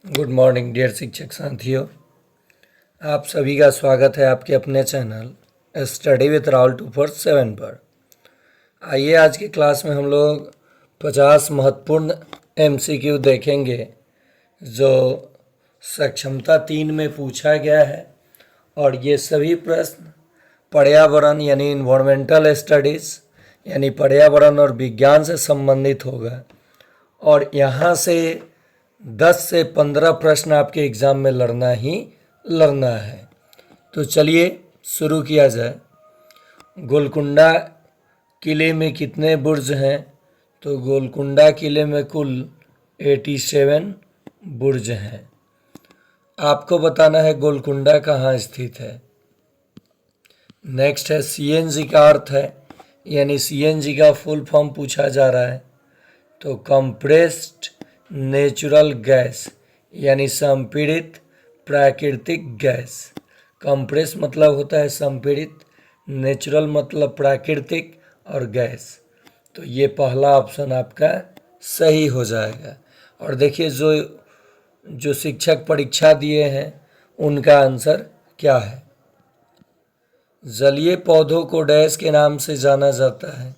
Good morning dear शिक्षक साथियों। आप सभी का स्वागत है आपके अपने चैनल स्टडी विथ राहुल 247 पर। आइए आज की क्लास में हम लोग 50 महत्वपूर्ण एमसीक्यू देखेंगे जो सक्षमता 3 में पूछा गया है। और ये सभी प्रश्न पर्यावरण यानी इन्वायरमेंटल स्टडीज़ यानी पर्यावरण और विज्ञान से संबंधित होगा। और यहाँ से 10 से 15 प्रश्न आपके एग्ज़ाम में लड़ना है। तो चलिए शुरू किया जाए। गोलकुंडा किले में कितने बुर्ज हैं? तो गोलकुंडा किले में कुल 87 बुर्ज हैं। आपको बताना है गोलकुंडा कहाँ स्थित है। नेक्स्ट है सीएनजी का अर्थ है, यानी सीएनजी का फुल फॉर्म पूछा जा रहा है। तो कंप्रेस्ड नेचुरल गैस यानी संपीड़ित प्राकृतिक गैस। कंप्रेस मतलब होता है संपीड़ित, नेचुरल मतलब प्राकृतिक और गैस। तो ये पहला ऑप्शन आपका सही हो जाएगा। और देखिए जो शिक्षक परीक्षा दिए हैं उनका आंसर क्या है। जलीय पौधों को डैश के नाम से जाना जाता है।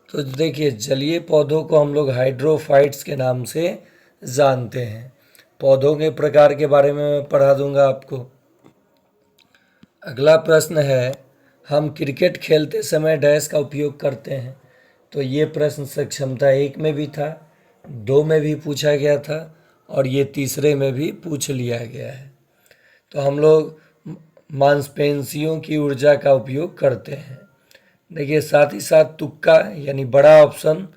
तो देखिए जलीय पौधों को हम लोग हाइड्रोफाइट्स के नाम से जानते हैं। पौधों के प्रकार के बारे में मैं पढ़ा दूंगा आपको। अगला प्रश्न है, हम क्रिकेट खेलते समय डैश का उपयोग करते हैं। तो ये प्रश्न सक्षमता 1 में भी था, 2 में भी पूछा गया था और ये तीसरे में भी पूछ लिया गया है। तो हम लोग मांसपेशियों की ऊर्जा का उपयोग करते हैं। देखिए साथ ही साथ तुक्का यानी बड़ा ऑप्शन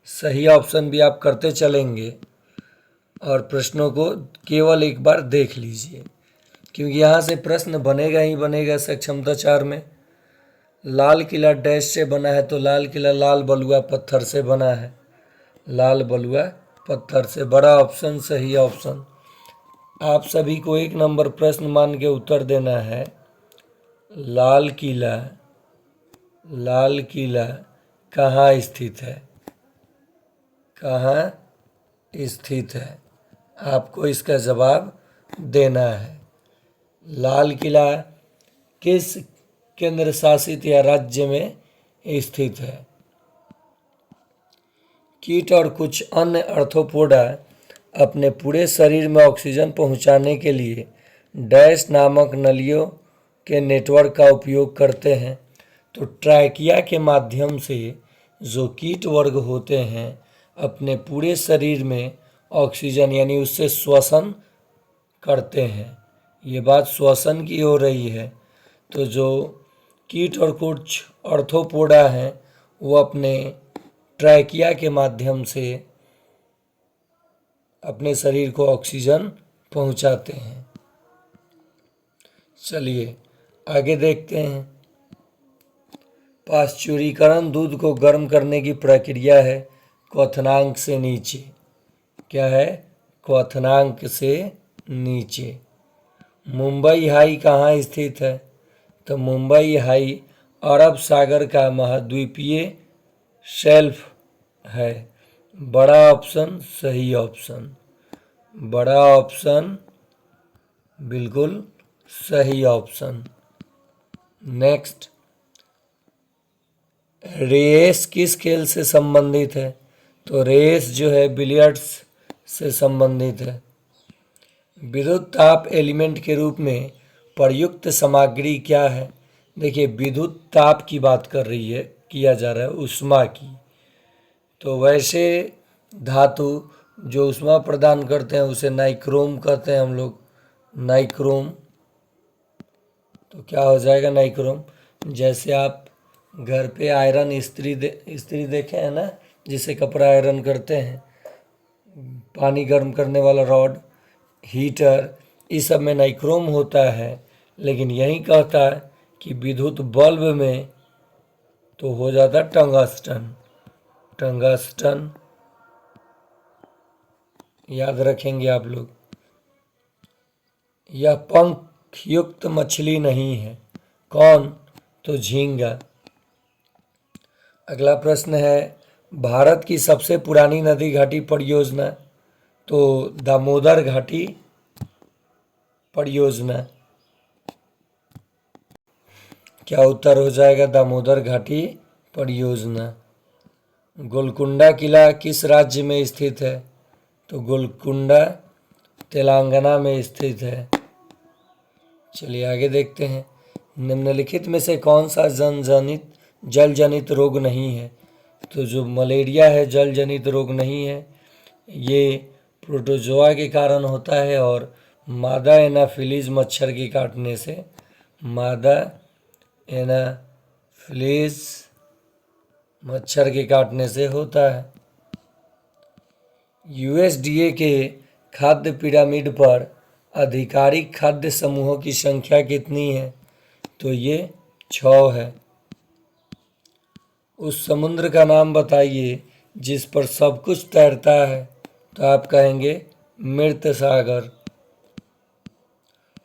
सही ऑप्शन भी आप करते चलेंगे और प्रश्नों को केवल एक बार देख लीजिए, क्योंकि यहाँ से प्रश्न बनेगा ही बनेगा। सक्षमता 4 में लाल किला डैश से बना है। तो लाल किला लाल बलुआ पत्थर से बना है। लाल बलुआ पत्थर से, बड़ा ऑप्शन सही ऑप्शन। आप सभी को 1 नंबर प्रश्न मान के उत्तर देना है। लाल किला कहाँ स्थित है? कहाँ स्थित है? आपको इसका जवाब देना है। लाल किला किस केंद्र शासित या राज्य में स्थित है? कीट और कुछ अन्य आर्थ्रोपोडा अपने पूरे शरीर में ऑक्सीजन पहुंचाने के लिए डैश नामक नलियों के नेटवर्क का उपयोग करते हैं। तो ट्रैकिया के माध्यम से जो कीट वर्ग होते हैं अपने पूरे शरीर में ऑक्सीजन यानी उससे श्वसन करते हैं। ये बात श्वसन की हो रही है। तो जो कीट और कुछ आर्थ्रोपोडा हैं वो अपने ट्रैकिया के माध्यम से अपने शरीर को ऑक्सीजन पहुंचाते हैं। चलिए आगे देखते हैं। पाश्चुरीकरण दूध को गर्म करने की प्रक्रिया है क्वथनांक से नीचे। क्या है? क्वथनांक से नीचे। मुंबई हाई कहाँ स्थित है? तो मुंबई हाई अरब सागर का महाद्वीपीय शेल्फ है। बड़ा ऑप्शन सही ऑप्शन। बड़ा ऑप्शन बिल्कुल सही ऑप्शन। नेक्स्ट, रेस किस खेल से संबंधित है? तो रेस जो है बिलियर्ड्स से संबंधित है। विद्युत ताप एलिमेंट के रूप में प्रयुक्त सामग्री क्या है? देखिए विद्युत ताप की बात किया जा रहा है, ऊष्मा की। तो वैसे धातु जो ऊष्मा प्रदान करते हैं उसे नाइक्रोम कहते हैं हम लोग। नाइक्रोम। तो क्या हो जाएगा नाइक्रोम? जैसे आप घर पे आयरन इस्त्री देखे हैं ना, जिसे कपड़ा आयरन करते हैं, पानी गर्म करने वाला रॉड, हीटर, इस सब में नाइक्रोम होता है। लेकिन यही कहता है कि विद्युत बल्ब में तो हो जाता टंगस्टन। टंगस्टन याद रखेंगे आप लोग। यह पंख युक्त मछली नहीं है। कौन? तो झींगा। अगला प्रश्न है, भारत की सबसे पुरानी नदी घाटी परियोजना। तो दामोदर घाटी परियोजना। क्या उत्तर हो जाएगा? दामोदर घाटी परियोजना। गोलकुंडा किला किस राज्य में स्थित है? तो गोलकुंडा तेलंगाना में स्थित है। चलिए आगे देखते हैं। निम्नलिखित में से कौन सा जल जनित रोग नहीं है? तो जो मलेरिया है जल जनित रोग नहीं है, ये प्रोटोजोआ के कारण होता है और मादा एनाफिलीज मच्छर के काटने से, मादा एनाफिलीज मच्छर के काटने से होता है। यूएसडीए के खाद्य पिरामिड पर आधिकारिक खाद्य समूहों की संख्या कितनी है? तो ये 6 है। उस समुद्र का नाम बताइए जिस पर सब कुछ तैरता है। तो आप कहेंगे मृत सागर।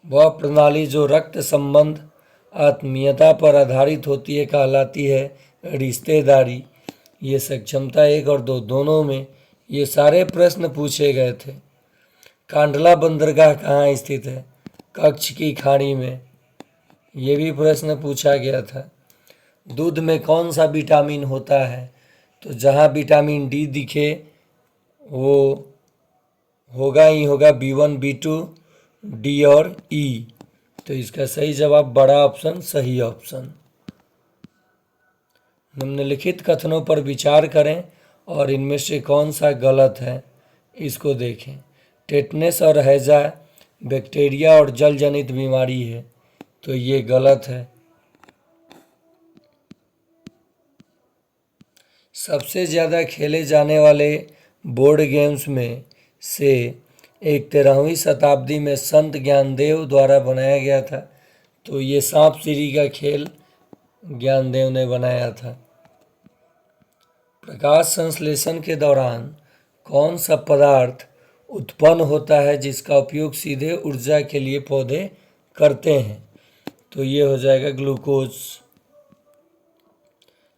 वह प्रणाली जो रक्त संबंध आत्मीयता पर आधारित होती है कहलाती है रिश्तेदारी। ये सक्षमता 1 और 2 दोनों में ये सारे प्रश्न पूछे गए थे। कांडला बंदरगाह कहाँ स्थित है? कच्छ की खाड़ी में। ये भी प्रश्न पूछा गया था। दूध में कौन सा विटामिन होता है? तो जहाँ विटामिन डी दिखे वो होगा ही होगा B1 B2 डी और ई। तो इसका सही जवाब बड़ा ऑप्शन सही ऑप्शन। निम्नलिखित कथनों पर विचार करें और इनमें से कौन सा गलत है इसको देखें। टेटनस और हैजा बैक्टीरिया और जल जनित बीमारी है। तो ये गलत है। सबसे ज़्यादा खेले जाने वाले बोर्ड गेम्स में से एक 13वीं शताब्दी में संत ज्ञानदेव द्वारा बनाया गया था। तो ये सांप सीढ़ी का खेल ज्ञानदेव ने बनाया था। प्रकाश संश्लेषण के दौरान कौन सा पदार्थ उत्पन्न होता है जिसका उपयोग सीधे ऊर्जा के लिए पौधे करते हैं? तो ये हो जाएगा ग्लूकोज।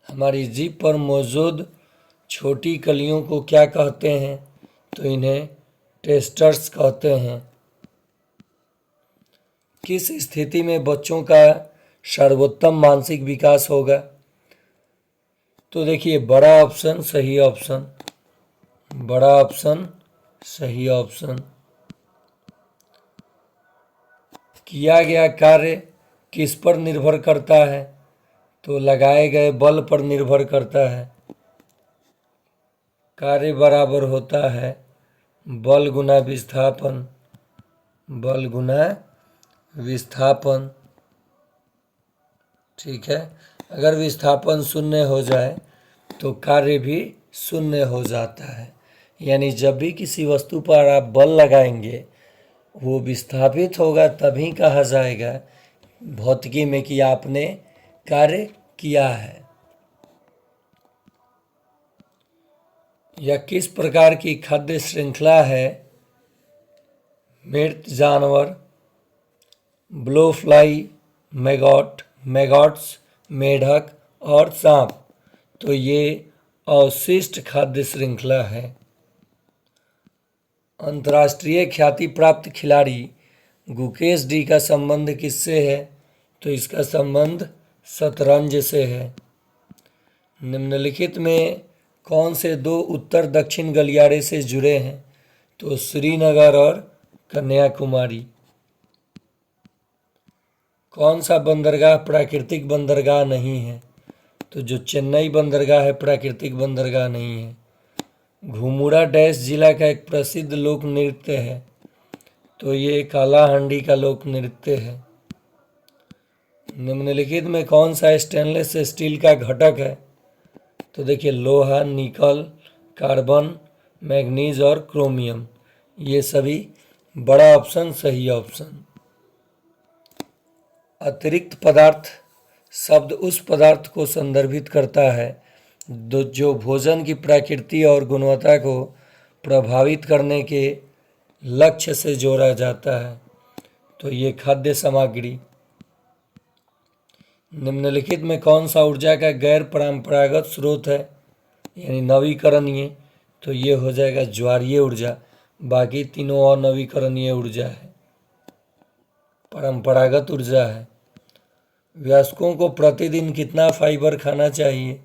हमारी जीभ पर मौजूद छोटी कलियों को क्या कहते हैं? तो इन्हें टेस्टर्स कहते हैं। किस स्थिति में बच्चों का सर्वोत्तम मानसिक विकास होगा? तो देखिए बड़ा ऑप्शन सही ऑप्शन, बड़ा ऑप्शन सही ऑप्शन। किया गया कार्य किस पर निर्भर करता है? तो लगाए गए बल पर निर्भर करता है। कार्य बराबर होता है बल गुना विस्थापन, बल गुना विस्थापन। ठीक है, अगर विस्थापन शून्य हो जाए तो कार्य भी शून्य हो जाता है। यानी जब भी किसी वस्तु पर आप बल लगाएंगे वो विस्थापित होगा, तभी कहा जाएगा भौतिकी में कि आपने कार्य किया है। यह किस प्रकार की खाद्य श्रृंखला है? मृत जानवर, ब्लोफ्लाई, मैगॉट्स, मेढक और सांप। तो ये अवशिष्ट खाद्य श्रृंखला है। अंतर्राष्ट्रीय ख्याति प्राप्त खिलाड़ी गुकेश डी का संबंध किससे है? तो इसका संबंध शतरंज से है। निम्नलिखित में कौन से 2 उत्तर दक्षिण गलियारे से जुड़े हैं? तो श्रीनगर और कन्याकुमारी। कौन सा बंदरगाह प्राकृतिक बंदरगाह नहीं है? तो जो चेन्नई बंदरगाह है प्राकृतिक बंदरगाह नहीं है। घुमुरा डैश जिला का एक प्रसिद्ध लोक नृत्य है। तो ये कालाहांडी का लोक नृत्य है। निम्नलिखित में कौन सा स्टेनलेस स्टील का घटक है? तो देखिए लोहा, निकल, कार्बन, मैग्नीज और क्रोमियम। ये सभी बड़ा ऑप्शन सही ऑप्शन। अतिरिक्त पदार्थ शब्द उस पदार्थ को संदर्भित करता है जो भोजन की प्रकृति और गुणवत्ता को प्रभावित करने के लक्ष्य से जोड़ा जाता है। तो ये खाद्य सामग्री। निम्नलिखित में कौन सा ऊर्जा का गैर परंपरागत स्रोत है यानी नवीकरणीय? तो ये हो जाएगा ज्वारीय ऊर्जा। बाकी तीनों अनवीकरणीय ऊर्जा है। परंपरागत ऊर्जा है। वयस्कों को प्रतिदिन कितना फाइबर खाना चाहिए?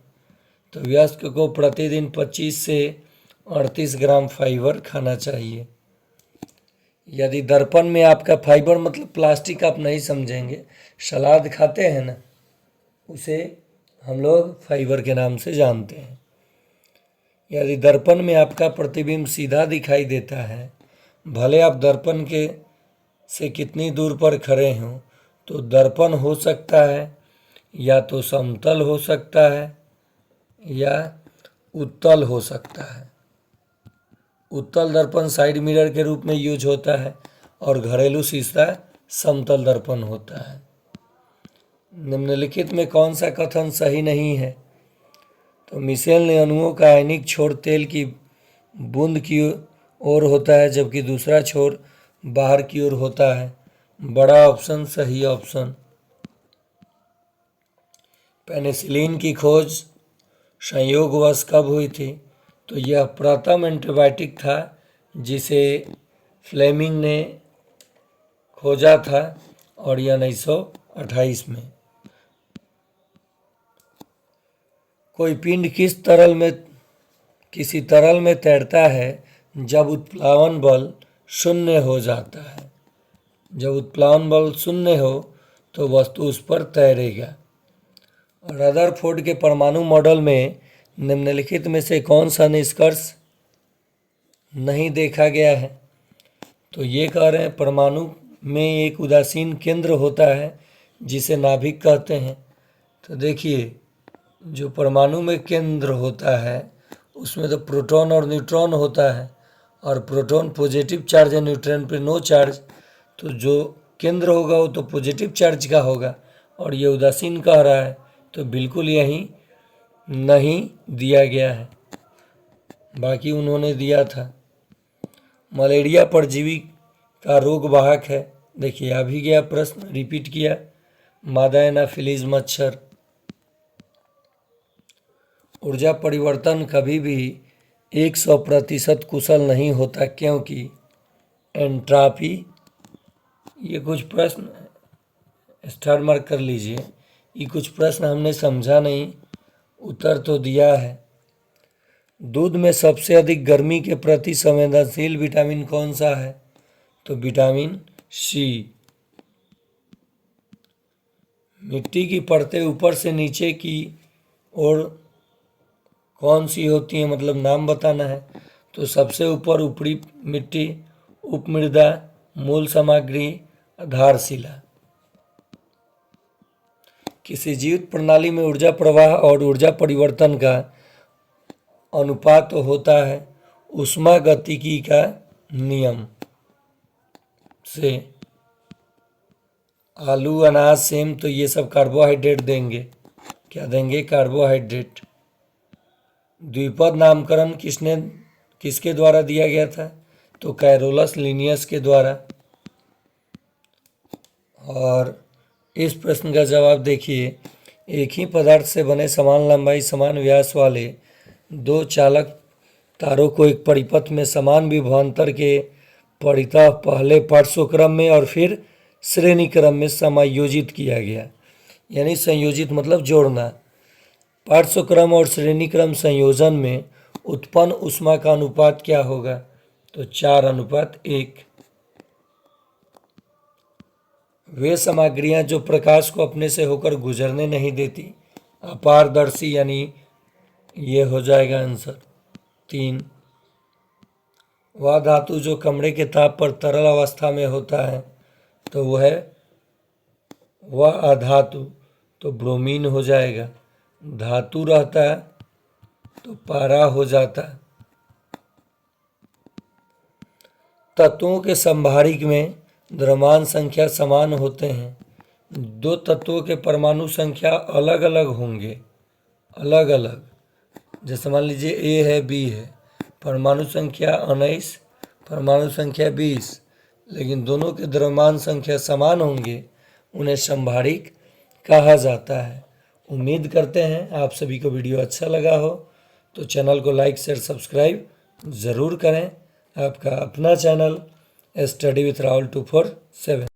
तो वयस्क को प्रतिदिन 25 से 38 ग्राम फाइबर खाना चाहिए। यदि दर्पण में आपका फाइबर मतलब प्लास्टिक आप नहीं समझेंगे, सलाद खाते हैं ना, उसे हम लोग फाइबर के नाम से जानते हैं। यदि दर्पण में आपका प्रतिबिंब सीधा दिखाई देता है, भले आप दर्पण के से कितनी दूर पर खड़े हों, तो दर्पण हो सकता है या तो समतल हो सकता है या उत्तल हो सकता है। उत्तल दर्पण साइड मिरर के रूप में यूज होता है और घरेलू शीशा समतल दर्पण होता है। निम्नलिखित में कौन सा कथन सही नहीं है? तो मिशेल ने अणुओं का आयनिक छोर तेल की बूंद की ओर होता है जबकि दूसरा छोर बाहर की ओर होता है। बड़ा ऑप्शन सही ऑप्शन। पेनिसिलिन की खोज संयोगवश कब हुई थी? तो यह प्रथम एंटीबायोटिक था जिसे फ्लेमिंग ने खोजा था और यह 1928 में। कोई पिंड किसी तरल में तैरता है जब उत्प्लावन बल शून्य हो जाता है। जब उत्प्लावन बल शून्य हो तो वस्तु उस पर तैरेगा। रदरफोर्ड के परमाणु मॉडल में निम्नलिखित में से कौन सा निष्कर्ष नहीं देखा गया है? तो ये कह रहे हैं परमाणु में एक उदासीन केंद्र होता है जिसे नाभिक कहते हैं। तो देखिए, जो परमाणु में केंद्र होता है उसमें तो प्रोटॉन और न्यूट्रॉन होता है, और प्रोटॉन पॉजिटिव चार्ज है, न्यूट्रॉन पे नो चार्ज। तो जो केंद्र होगा वो तो पॉजिटिव चार्ज का होगा, और ये उदासीन कह रहा है, तो बिल्कुल यही नहीं दिया गया है, बाकी उन्होंने दिया था। मलेरिया परजीवी का रोग वाहक है। देखिए, आ भी गया प्रश्न, रिपीट किया, मादा एनाफिलीज मच्छर। ऊर्जा परिवर्तन कभी भी 100% कुशल नहीं होता, क्योंकि एंट्रापी, ये कुछ प्रश्न स्टार मार्क कर लीजिए, ये कुछ प्रश्न हमने समझा नहीं, उत्तर तो दिया है। दूध में सबसे अधिक गर्मी के प्रति संवेदनशील विटामिन कौन सा है? तो विटामिन सी। मिट्टी की परतें ऊपर से नीचे की ओर कौन सी होती हैं, मतलब नाम बताना है। तो सबसे ऊपर ऊपरी मिट्टी, उपमृदा, मूल सामग्री, आधारशिला। किसी जीवित प्रणाली में ऊर्जा प्रवाह और ऊर्जा परिवर्तन का अनुपात होता है ऊष्मागतिकी का नियम से। आलू, अनाज, सेम, तो ये सब कार्बोहाइड्रेट देंगे। क्या देंगे? कार्बोहाइड्रेट। द्विपद नामकरण किसके द्वारा दिया गया था? तो कैरोलस लिनियस के द्वारा। और इस प्रश्न का जवाब देखिए, एक ही पदार्थ से बने समान लंबाई समान व्यास वाले दो चालक तारों को एक परिपथ में समान विभवांतर के परितः पहले पार्श्वक्रम में और फिर श्रेणी क्रम में समायोजित किया गया। यानी संयोजित मतलब जोड़ना। पार्श्वक्रम और श्रेणी क्रम संयोजन में उत्पन्न ऊष्मा का अनुपात क्या होगा? तो 4:1। वे सामग्रियां जो प्रकाश को अपने से होकर गुजरने नहीं देती, अपारदर्शी, यानी ये हो जाएगा आंसर 3। वह धातु जो कमरे के ताप पर तरल अवस्था में होता है, तो वह अधातु, तो ब्रोमीन हो जाएगा। धातु रहता है तो पारा हो जाता है। तत्वों के संभारिक में द्रव्यमान संख्या समान होते हैं। दो तत्वों के परमाणु संख्या अलग अलग होंगे, अलग अलग। जैसे मान लीजिए ए है, बी है, परमाणु संख्या 19, परमाणु संख्या 20, लेकिन दोनों के द्रव्यमान संख्या समान होंगे, उन्हें संभारिक कहा जाता है। उम्मीद करते हैं आप सभी को वीडियो अच्छा लगा हो, तो चैनल को लाइक शेयर सब्सक्राइब ज़रूर करें। आपका अपना चैनल स्टडी विथ राहुल 247।